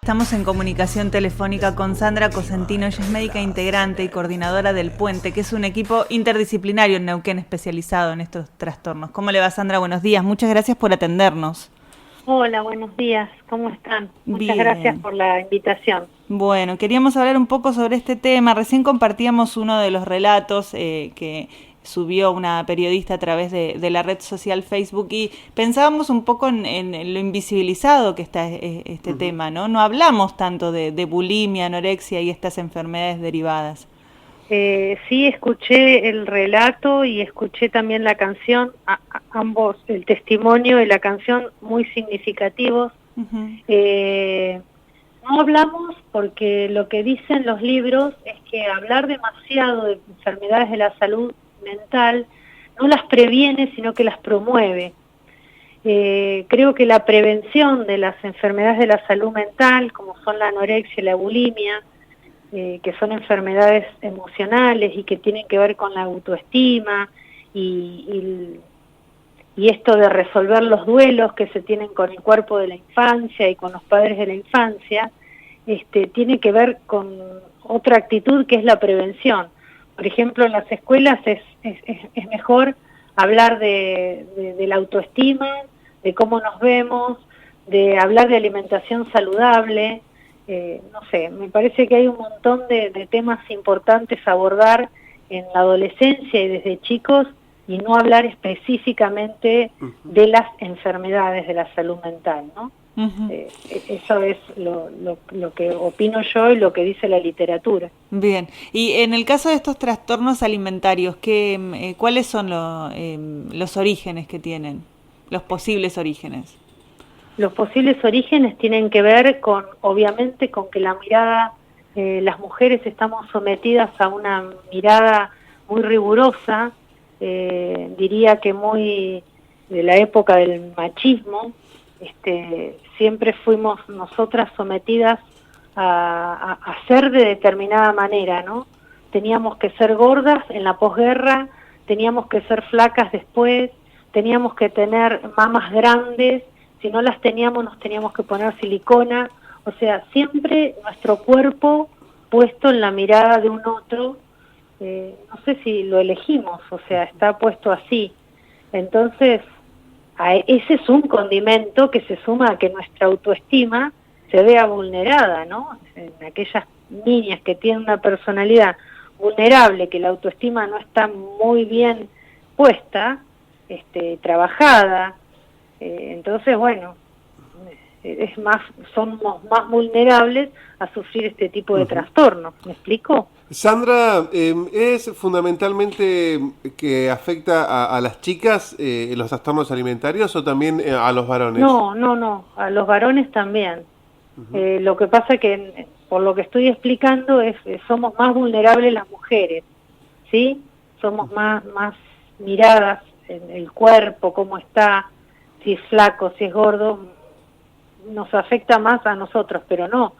Estamos en comunicación telefónica con Sandra Cosentino. Ella es médica integrante y coordinadora del Puente, que es un equipo interdisciplinario en Neuquén especializado en estos trastornos. ¿Cómo le va, Sandra? Buenos días. Muchas gracias por atendernos. Hola, buenos días. ¿Cómo están? Muchas Bien. gracias por la invitación. Bueno, queríamos hablar un poco sobre este tema. Recién compartíamos uno de los relatos que subió una periodista a través de la red social Facebook y pensábamos un poco en lo invisibilizado que está este tema, ¿no? No hablamos tanto de bulimia, anorexia y estas enfermedades derivadas. Sí, escuché el relato y escuché también la canción, ambos, el testimonio y la canción, muy significativos. No hablamos porque lo que dicen los libros es que hablar demasiado de enfermedades de la salud mental no las previene, sino que las promueve. Creo que la prevención de las enfermedades de la salud mental, como son la anorexia y la bulimia, que son enfermedades emocionales y que tienen que ver con la autoestima y esto de resolver los duelos que se tienen con el cuerpo de la infancia y con los padres de la infancia, tiene que ver con otra actitud que es la prevención. Por ejemplo, en las escuelas es mejor hablar de la autoestima, de cómo nos vemos, de hablar de alimentación saludable. No sé, me parece que hay un montón de temas importantes a abordar en la adolescencia y desde chicos, y no hablar específicamente de las enfermedades de la salud mental, ¿no? Eso es lo que opino yo y lo que dice la literatura. Bien, y en el caso de estos trastornos alimentarios, ¿cuáles son los orígenes que tienen, los posibles orígenes? Los posibles orígenes tienen que ver con, obviamente, con que la mirada, las mujeres estamos sometidas a una mirada muy rigurosa, diría que muy de la época del machismo. Siempre fuimos nosotras sometidas a ser de determinada manera, ¿no? Teníamos que ser gordas en la posguerra, teníamos que ser flacas después, teníamos que tener mamas grandes, si no las teníamos nos teníamos que poner silicona, o sea, siempre nuestro cuerpo puesto en la mirada de un otro, no sé si lo elegimos, o sea, está puesto así. Entonces, ese es un condimento que se suma a que nuestra autoestima se vea vulnerada, ¿no? En aquellas niñas que tienen una personalidad vulnerable, que la autoestima no está muy bien puesta, trabajada, entonces, bueno, somos más vulnerables a sufrir este tipo de trastornos. ¿Me explico? Sandra, ¿es fundamentalmente que afecta a las chicas los trastornos alimentarios o también a los varones? No, a los varones también. Lo que pasa que, por lo que estoy explicando, somos más vulnerables las mujeres, ¿sí? Somos más miradas en el cuerpo, cómo está, si es flaco, si es gordo, nos afecta más a nosotros, pero no.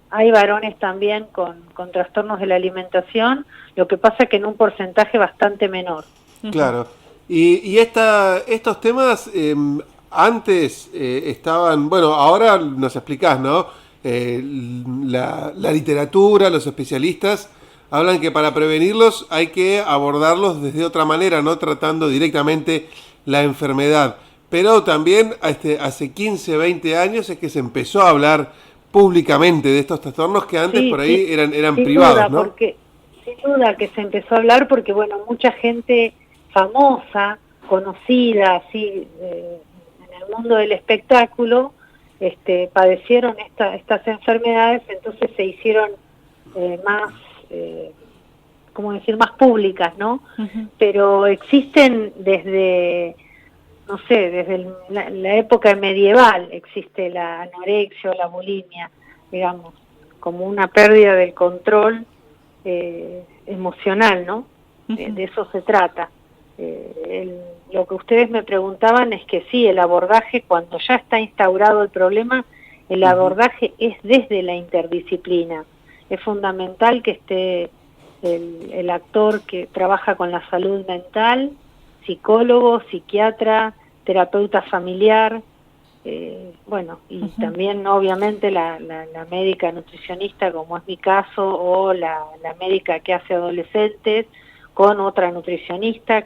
Hay varones también con trastornos de la alimentación, lo que pasa que en un porcentaje bastante menor. Claro. Y estos temas antes estaban, bueno, ahora nos explicás, ¿no? La literatura, los especialistas hablan que para prevenirlos hay que abordarlos desde otra manera, no tratando directamente la enfermedad. Pero también hace 15, 20 años es que se empezó a hablar públicamente de estos trastornos que antes por ahí eran privados, duda, ¿no? Porque, sin duda que se empezó a hablar porque, bueno, mucha gente famosa, conocida, así, en el mundo del espectáculo, padecieron estas enfermedades, entonces se hicieron más, ¿cómo decir?, más públicas, ¿no? Pero existen desde, no sé, desde la época medieval existe la anorexia o la bulimia, digamos, como una pérdida del control emocional, ¿no? De eso se trata. Lo que ustedes me preguntaban es que sí, el abordaje, cuando ya está instaurado el problema, el abordaje es desde la interdisciplina. Es fundamental que esté el actor que trabaja con la salud mental, psicólogo, psiquiatra, terapeuta familiar, bueno, y también obviamente la médica nutricionista, como es mi caso, o la médica que hace adolescentes, con otra nutricionista,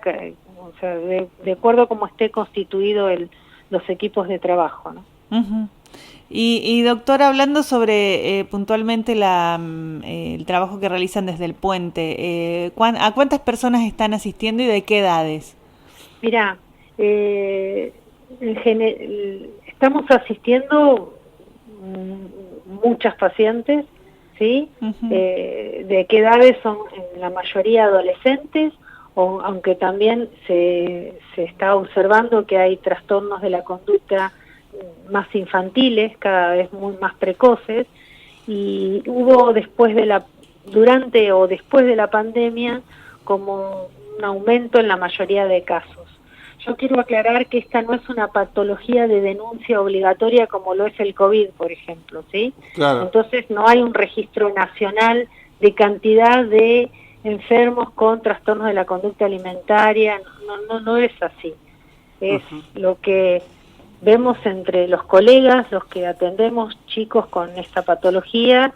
o sea, de acuerdo a cómo esté constituido los equipos de trabajo, ¿no? Uh-huh. Y doctora, hablando sobre puntualmente el trabajo que realizan desde el puente, ¿a cuántas personas están asistiendo y de qué edades? Mira, estamos asistiendo muchas pacientes, ¿sí? Uh-huh. ¿De qué edades? Son en la mayoría adolescentes, aunque también se está observando que hay trastornos de la conducta más infantiles, cada vez más precoces, y hubo durante o después de la pandemia como un aumento en la mayoría de casos. Yo quiero aclarar que esta no es una patología de denuncia obligatoria como lo es el COVID, por ejemplo, ¿sí? Claro. Entonces no hay un registro nacional de cantidad de enfermos con trastornos de la conducta alimentaria, no es así. Es lo que vemos entre los colegas, los que atendemos chicos con esta patología,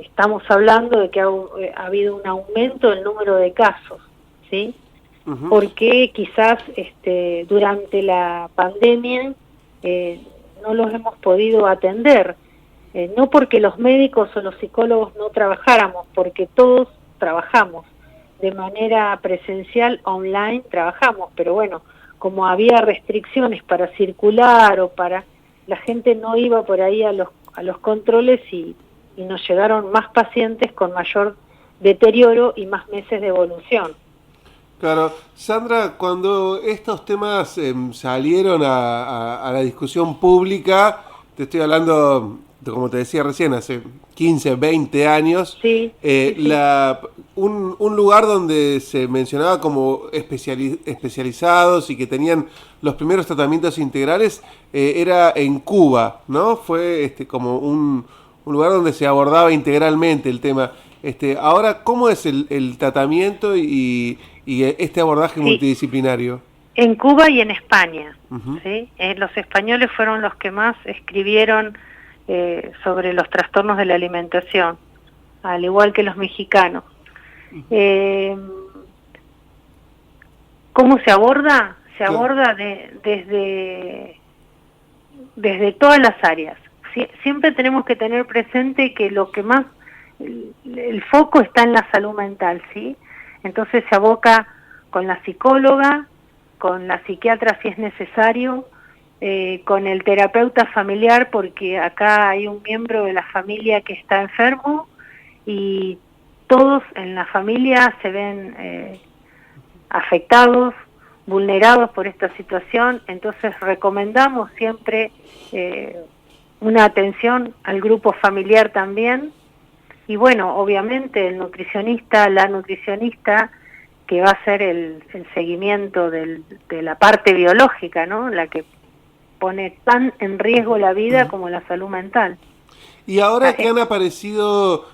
estamos hablando de que ha habido un aumento del número de casos, ¿sí? Uh-huh. Porque quizás durante la pandemia no los hemos podido atender, no porque los médicos o los psicólogos no trabajáramos, porque todos trabajamos de manera presencial, online trabajamos, pero bueno, como había restricciones para circular o la gente no iba por ahí a los controles y nos llegaron más pacientes con mayor deterioro y más meses de evolución. Claro, Sandra, cuando estos temas salieron a la discusión pública, te estoy hablando, como te decía recién, hace 15, 20 años, sí, sí. Un lugar donde se mencionaba como especializados y que tenían los primeros tratamientos integrales era en Cuba, ¿no? Fue como un lugar donde se abordaba integralmente el tema. Ahora, ¿cómo es el tratamiento y este abordaje multidisciplinario? En Cuba y en España, uh-huh. ¿Sí? Los españoles fueron los que más escribieron sobre los trastornos de la alimentación, al igual que los mexicanos. ¿Cómo se aborda? Se aborda desde todas las áreas. Siempre tenemos que tener presente que lo que más, el foco está en la salud mental, ¿sí? Entonces se aboca con la psicóloga, con la psiquiatra si es necesario, con el terapeuta familiar, porque acá hay un miembro de la familia que está enfermo y todos en la familia se ven afectados, vulnerados por esta situación, entonces recomendamos siempre una atención al grupo familiar también, y bueno, obviamente el nutricionista, la nutricionista, que va a hacer el seguimiento de la parte biológica, ¿no? La que pone tan en riesgo la vida como la salud mental. Y ahora que han aparecido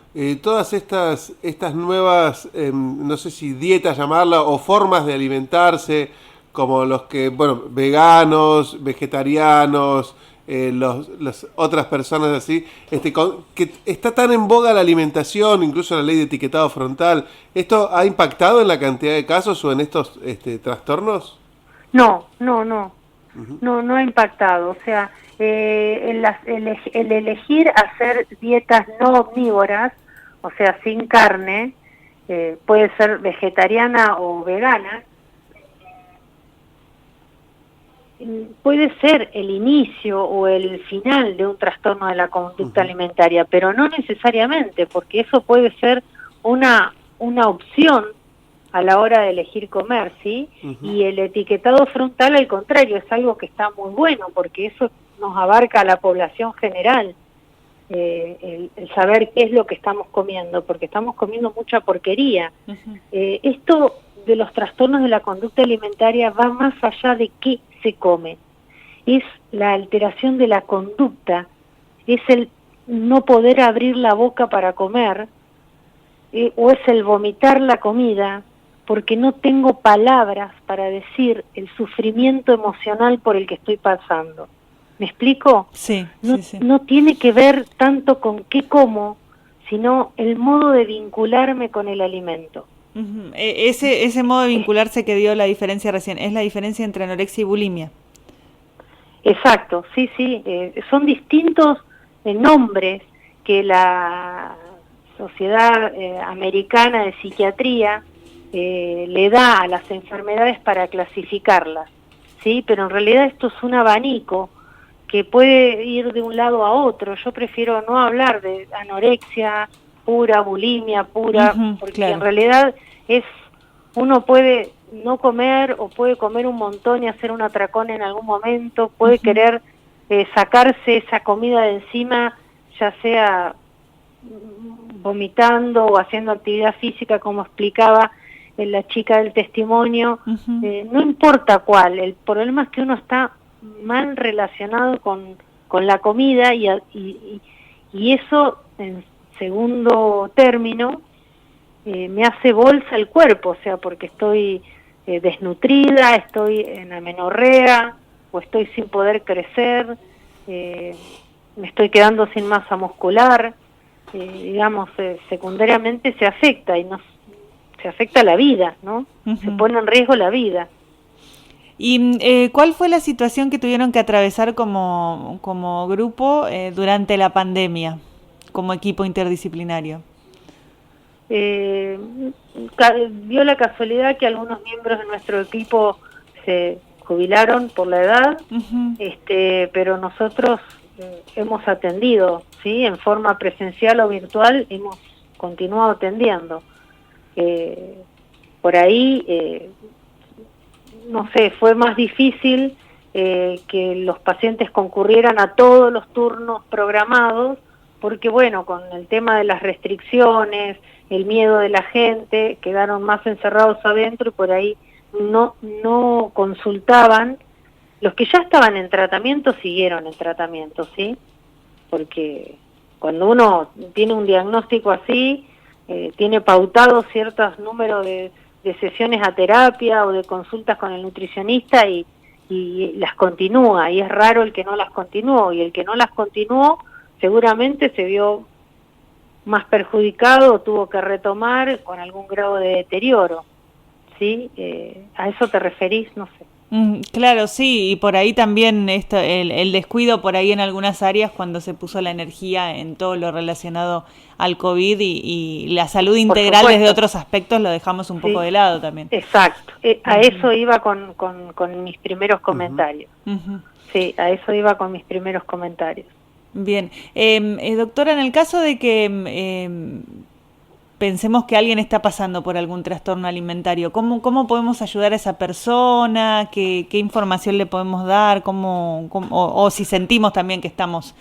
todas estas nuevas, no sé si dietas llamarla, o formas de alimentarse, como los que, bueno, veganos, vegetarianos, las otras personas así, que está tan en boga la alimentación, incluso la ley de etiquetado frontal, ¿esto ha impactado en la cantidad de casos o en estos trastornos? No ha impactado, o sea, el elegir hacer dietas no omnívoras, o sea, sin carne, puede ser vegetariana o vegana, puede ser el inicio o el final de un trastorno de la conducta alimentaria, pero no necesariamente, porque eso puede ser una opción a la hora de elegir comer, ¿sí? Y el etiquetado frontal, al contrario, es algo que está muy bueno, porque eso nos abarca a la población general, el saber qué es lo que estamos comiendo, porque estamos comiendo mucha porquería. Esto de los trastornos de la conducta alimentaria va más allá de qué se come, es la alteración de la conducta, es el no poder abrir la boca para comer, o es el vomitar la comida, porque no tengo palabras para decir el sufrimiento emocional por el que estoy pasando. ¿Me explico? Sí, No, sí, sí. no tiene que ver tanto con qué como, sino el modo de vincularme con el alimento. Ujú. Ese modo de Es- vincularse que dio la diferencia recién, es la diferencia entre anorexia y bulimia. Exacto, sí, sí, son distintos nombres que la Sociedad Americana de Psiquiatría le da a las enfermedades para clasificarlas, ¿sí? Pero en realidad esto es un abanico que puede ir de un lado a otro. Yo prefiero no hablar de anorexia pura, bulimia pura, Ujú, porque en claro. realidad es, uno puede no comer o puede comer un montón y hacer un atracón en algún momento, puede Ujú, querer sacarse esa comida de encima, ya sea vomitando o haciendo actividad física, como explicaba la chica del testimonio, ujú. no importa cuál, el problema es que uno está mal relacionado con la comida y eso, en segundo término, me hace bolsa el cuerpo, o sea, porque estoy desnutrida, estoy en amenorrea o estoy sin poder crecer, eh, me estoy quedando sin masa muscular, digamos, secundariamente se afecta y se afecta la vida, ¿no? Se Ujú. pone en riesgo la vida. ¿Y cuál fue la situación que tuvieron que atravesar como grupo durante la pandemia, como equipo interdisciplinario? Eh, dio la casualidad que algunos miembros de nuestro equipo se jubilaron por la edad, Ujú, pero nosotros hemos atendido, ¿sí? En forma presencial o virtual hemos continuado atendiendo. Eh, por ahí, no sé, fue más difícil que los pacientes concurrieran a todos los turnos programados, porque bueno, con el tema de las restricciones, el miedo de la gente, quedaron más encerrados adentro y por ahí no consultaban. Los que ya estaban en tratamiento siguieron en tratamiento, ¿sí? Porque cuando uno tiene un diagnóstico así, tiene pautado ciertos números de sesiones a terapia o de consultas con el nutricionista y las continúa, y es raro el que no las continuó, y el que no las continuó seguramente se vio más perjudicado o tuvo que retomar con algún grado de deterioro, ¿sí? ¿A eso te referís? No sé. claro, sí, y por ahí también el descuido por ahí en algunas áreas cuando se puso la energía en todo lo relacionado al COVID y la salud Por integral desde supuesto, otros aspectos lo dejamos un poco sí, de lado también. exacto. A Ujú, eso iba con mis primeros Ujú. comentarios. ujú. Sí, a eso iba con mis primeros comentarios. Bien. Doctora, en el caso de que pensemos que alguien está pasando por algún trastorno alimentario, ¿cómo podemos ayudar a esa persona? ¿Qué información le podemos dar? O si sentimos también que estamos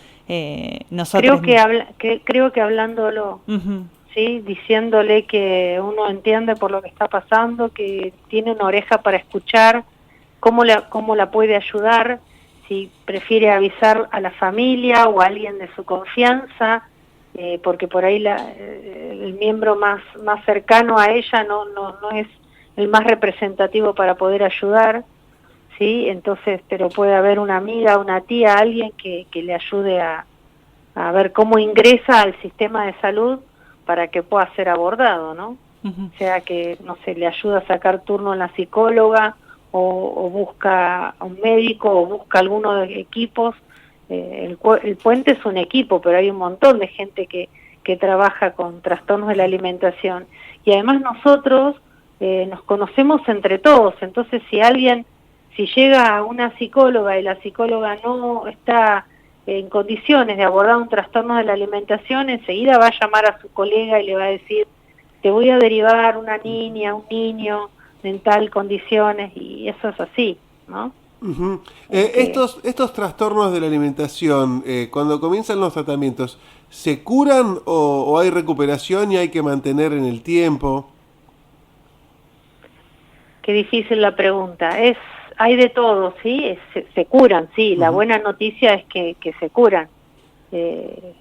nosotros... Creo que hablándolo, Ujú, sí, diciéndole que uno entiende por lo que está pasando, que tiene una oreja para escuchar, cómo la puede ayudar, si prefiere avisar a la familia o a alguien de su confianza, porque por ahí el miembro más cercano a ella no es el más representativo para poder ayudar, ¿sí? Entonces, pero puede haber una amiga, una tía, alguien que le ayude a ver cómo ingresa al sistema de salud para que pueda ser abordado, ¿no? ujú. O sea que, no sé, le ayuda a sacar turno en la psicóloga o busca a un médico o busca alguno de equipos. El puente es un equipo, pero hay un montón de gente que trabaja con trastornos de la alimentación. Y además nosotros nos conocemos entre todos, entonces si llega a una psicóloga y la psicóloga no está en condiciones de abordar un trastorno de la alimentación, enseguida va a llamar a su colega y le va a decir, te voy a derivar una niña, un niño en tal condiciones, y eso es así, ¿no? Ujú. Que Estos trastornos de la alimentación, cuando comienzan los tratamientos, ¿se curan o hay recuperación y hay que mantener en el tiempo? Qué difícil la pregunta. Hay de todo, ¿sí? Se curan, sí. La Ujú. buena noticia es que se curan, eh,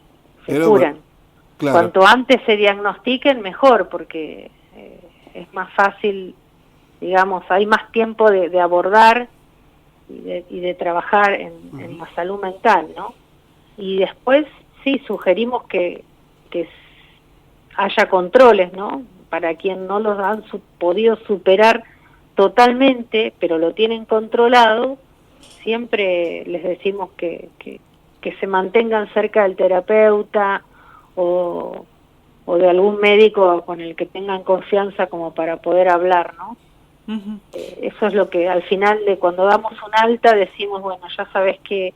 se Pero, bueno, curan. claro. Cuanto antes se diagnostiquen, mejor, porque es más fácil, digamos, hay más tiempo de abordar y de trabajar en la salud mental, ¿no? Y después sí sugerimos que haya controles, ¿no? Para quien no los han podido superar totalmente, pero lo tienen controlado, siempre les decimos que se mantengan cerca del terapeuta o de algún médico con el que tengan confianza como para poder hablar, ¿no? Uh-huh. Eso es lo que al final de cuando damos un alta decimos, bueno, ya sabes que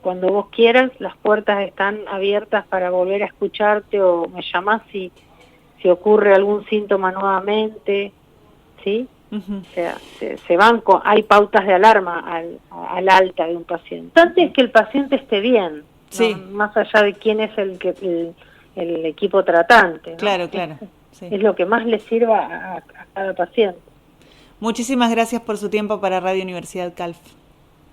cuando vos quieras las puertas están abiertas para volver a escucharte, o me llamás si ocurre algún síntoma nuevamente, ¿sí? Uh-huh. O sea, se van hay pautas de alarma al alta de un paciente. Antes es que el paciente esté bien, sí, ¿no? Más allá de quién es el equipo tratante, ¿no? Claro. Sí. Es lo que más le sirva a cada paciente. Muchísimas gracias por su tiempo para Radio Universidad Calf.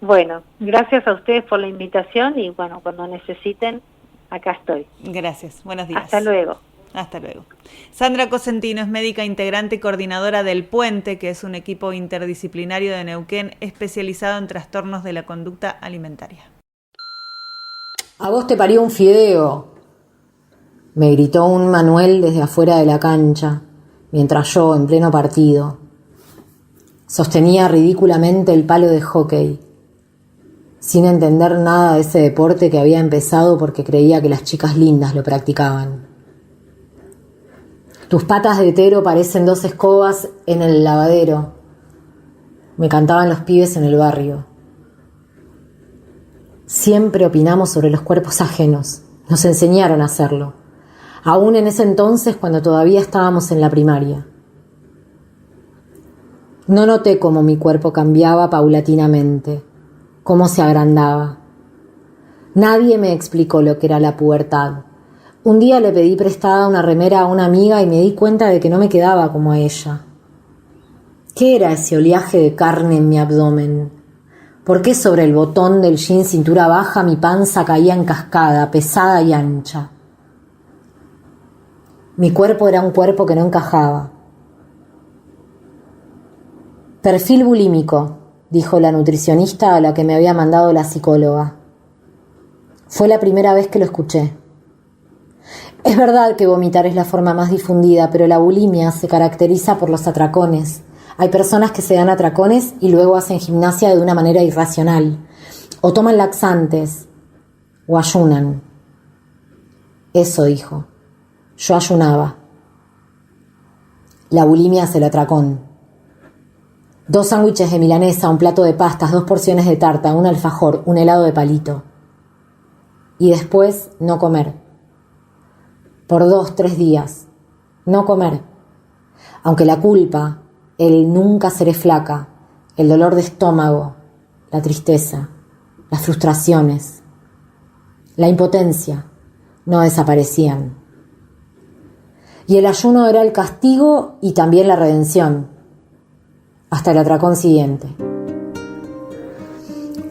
Bueno, gracias a ustedes por la invitación y bueno, cuando necesiten, acá estoy. Gracias, buenos días. Hasta luego. Hasta luego. Sandra Cosentino es médica integrante y coordinadora del Puente, que es un equipo interdisciplinario de Neuquén especializado en trastornos de la conducta alimentaria. A vos te parió un fideo, me gritó un Manuel desde afuera de la cancha, mientras yo, en pleno partido, sostenía ridículamente el palo de hockey, sin entender nada de ese deporte que había empezado porque creía que las chicas lindas lo practicaban. Tus patas de hetero parecen 2 escobas en el lavadero, me cantaban los pibes en el barrio. Siempre opinamos sobre los cuerpos ajenos, nos enseñaron a hacerlo, aún en ese entonces cuando todavía estábamos en la primaria. No noté cómo mi cuerpo cambiaba paulatinamente, cómo se agrandaba. Nadie me explicó lo que era la pubertad. Un día le pedí prestada una remera a una amiga y me di cuenta de que no me quedaba como a ella. ¿Qué era ese oleaje de carne en mi abdomen? ¿Por qué sobre el botón del jean cintura baja mi panza caía en cascada, pesada y ancha? Mi cuerpo era un cuerpo que no encajaba. Perfil bulímico, dijo la nutricionista a la que me había mandado la psicóloga. Fue la primera vez que lo escuché. Es verdad que vomitar es la forma más difundida, pero la bulimia se caracteriza por los atracones. Hay personas que se dan atracones y luego hacen gimnasia de una manera irracional, o toman laxantes, o ayunan. Eso dijo. Yo ayunaba. La bulimia es el atracón. 2 sándwiches de milanesa, un plato de pastas, 2 porciones de tarta, un alfajor, un helado de palito. Y después no comer. Por 2-3 días. No comer. Aunque la culpa, el nunca seré flaca, el dolor de estómago, la tristeza, las frustraciones, la impotencia, no desaparecían. Y el ayuno era el castigo y también la redención. Hasta el atracón siguiente.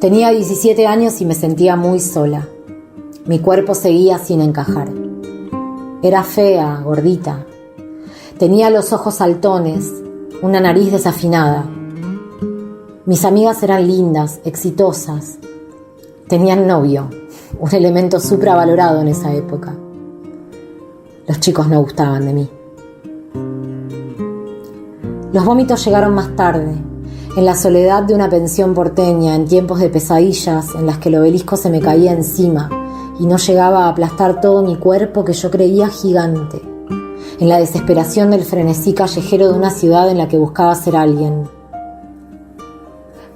Tenía 17 años y me sentía muy sola. Mi cuerpo seguía sin encajar. Era fea, gordita. Tenía los ojos saltones, una nariz desafinada. Mis amigas eran lindas, exitosas. Tenían novio, un elemento supravalorado en esa época. Los chicos no gustaban de mí. Los vómitos llegaron más tarde, en la soledad de una pensión porteña, en tiempos de pesadillas en las que el obelisco se me caía encima y no llegaba a aplastar todo mi cuerpo que yo creía gigante, en la desesperación del frenesí callejero de una ciudad en la que buscaba ser alguien.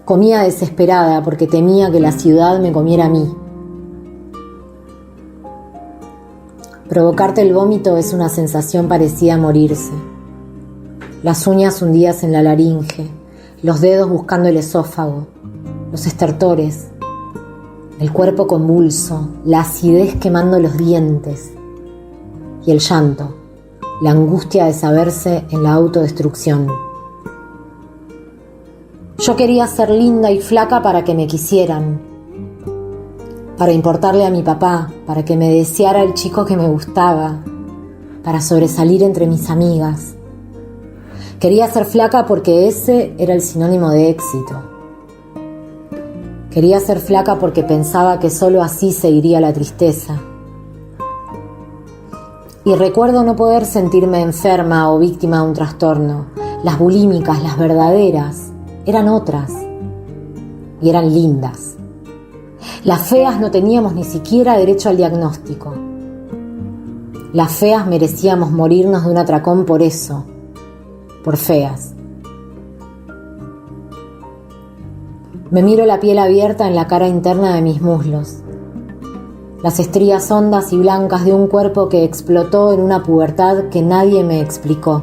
Comía desesperada porque temía que la ciudad me comiera a mí. Provocarte el vómito es una sensación parecida a morirse. Las uñas hundidas en la laringe, los dedos buscando el esófago, los estertores, el cuerpo convulso, la acidez quemando los dientes y el llanto, la angustia de saberse en la autodestrucción. Yo quería ser linda y flaca para que me quisieran, para importarle a mi papá, para que me deseara el chico que me gustaba, para sobresalir entre mis amigas. Quería ser flaca porque ese era el sinónimo de éxito. Quería ser flaca porque pensaba que solo así se iría la tristeza. Y recuerdo no poder sentirme enferma o víctima de un trastorno. Las bulímicas, las verdaderas, eran otras. Y eran lindas. Las feas no teníamos ni siquiera derecho al diagnóstico. Las feas merecíamos morirnos de un atracón por eso, por feas. Me miro la piel abierta en la cara interna de mis muslos. Las estrías hondas y blancas de un cuerpo que explotó en una pubertad que nadie me explicó.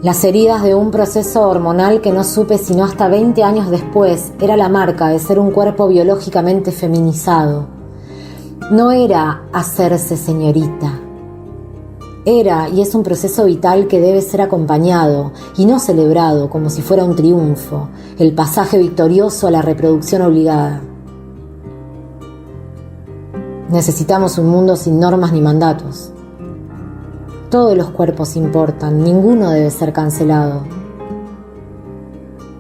Las heridas de un proceso hormonal que no supe sino hasta 20 años después era la marca de ser un cuerpo biológicamente feminizado. No era hacerse señorita. Era y es un proceso vital que debe ser acompañado y no celebrado como si fuera un triunfo, el pasaje victorioso a la reproducción obligada. Necesitamos un mundo sin normas ni mandatos. Todos los cuerpos importan, ninguno debe ser cancelado.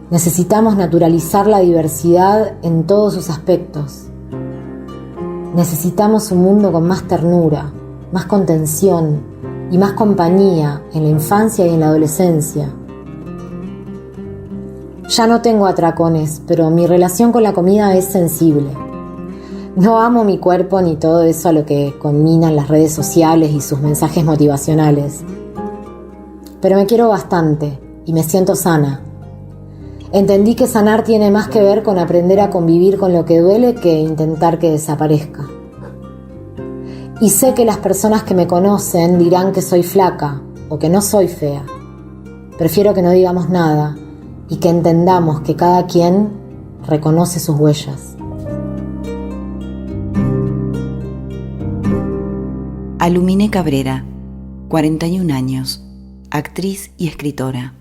Necesitamos naturalizar la diversidad en todos sus aspectos. Necesitamos un mundo con más ternura, más contención y más compañía en la infancia y en la adolescencia. Ya no tengo atracones, pero mi relación con la comida es sensible. No amo mi cuerpo ni todo eso a lo que combinan las redes sociales y sus mensajes motivacionales. Pero me quiero bastante y me siento sana. Entendí que sanar tiene más que ver con aprender a convivir con lo que duele que intentar que desaparezca. Y sé que las personas que me conocen dirán que soy flaca o que no soy fea. Prefiero que no digamos nada y que entendamos que cada quien reconoce sus huellas. Alumine Cabrera, 41 años, actriz y escritora.